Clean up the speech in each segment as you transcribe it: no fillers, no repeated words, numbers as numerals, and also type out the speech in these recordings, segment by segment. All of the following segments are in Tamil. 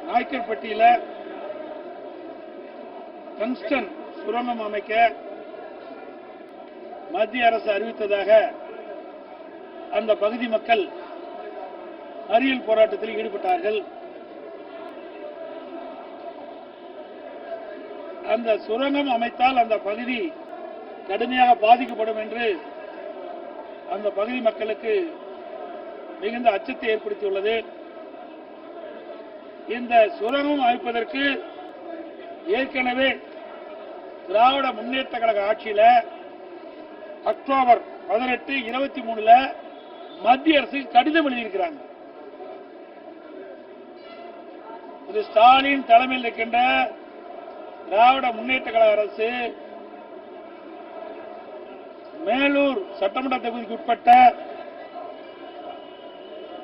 நாய்க்கர்பட்டியில டங்ஸ்டன் சுரங்கம் அமைக்க மத்திய அரசு அறிவித்ததாக அந்த பகுதி மக்கள் மறியல் போராட்டத்தில் ஈடுபட்டார்கள். அந்த சுரங்கம் அமைத்தால் அந்த பகுதி கடுமையாக பாதிக்கப்படும் என்று அந்த பகுதி மக்களுக்கு மிகுந்த அச்சத்தை ஏற்படுத்தியுள்ளது. இந்த சுரங்கம் அமைப்பதற்கு ஏற்கனவே திராவிட முன்னேற்ற கழக ஆட்சியில அக்டோபர் 18, 23 மத்திய அரசுக்கு கடிதம் எழுதியிருக்கிறாங்க. திரு ஸ்டாலின் தலைமையில் இருக்கின்ற திராவிட முன்னேற்ற கழக அரசு மேலூர் சட்டமன்ற தொகுதிக்கு உட்பட்ட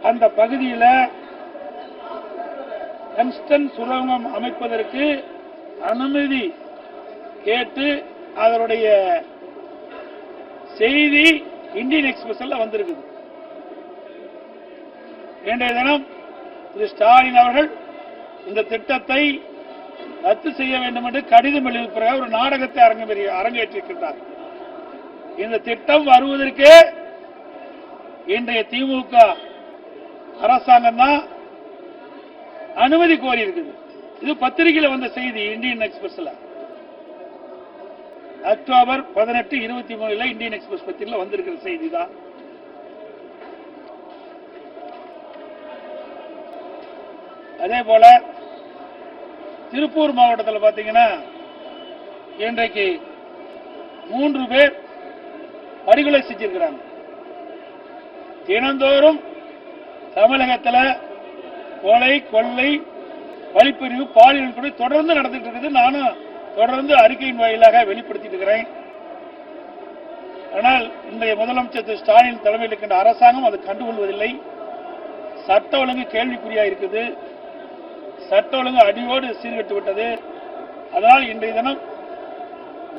அந்த பகுதியில் டங்ஸ்டன் சுரங்கம் அமைப்பதற்கு அனுமதி கேட்டு அதனுடைய செய்தி இந்தியன் எக்ஸ்பிரஸ்ல வந்திருக்குது. இன்றைய தினம் திரு ஸ்டாலின் அவர்கள் இந்த திட்டத்தை ரத்து செய்ய வேண்டும் என்று கடிதம் எழுதிய ஒரு நாடகத்தை அரங்கேற்றிருக்கின்றார். இந்த திட்டம் வருவதற்கு இன்றைய திமுக அரசாங்கம் தான் அனுமதி கோரி இருக்குது. இது பத்திரிகையில் வந்த செய்தி இந்தியன் எக்ஸ்பிரஸ்ல அக்டோபர் 18, 23 இந்தியன் எக்ஸ்பிரஸ் பத்திரிகையில் வந்திருக்கிற செய்தி தான். அதே போல திருப்பூர் மாவட்டத்தில் பாத்தீங்கன்னா இன்றைக்கு 3 பேர் படுகொலை செஞ்சிருக்கிறாங்க. தினந்தோறும் தமிழகத்தில் கொலை, கொள்ளை, வழிப்பறிவு, பாலியல் கொலை தொடர்ந்து நடந்துட்டு இருக்குது. நானும் தொடர்ந்து அறிக்கையின் வாயிலாக வெளிப்படுத்திட்டு இருக்கிறேன். ஆனால் இன்றைய முதலமைச்சர் திரு ஸ்டாலின் தலைமையில் இருக்கின்ற அரசாங்கம் அதை கண்டுகொள்வதில்லை. சட்ட ஒழுங்கு கேள்விக்குறியா இருக்குது. சட்ட ஒழுங்கு அடியோடு சீர்கட்டு விட்டது. அதனால் இன்றைய தினம்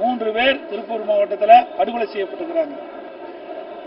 3 பேர் திருப்பூர் மாவட்டத்தில் படுகொலை செய்யப்பட்டிருக்கிறாங்க.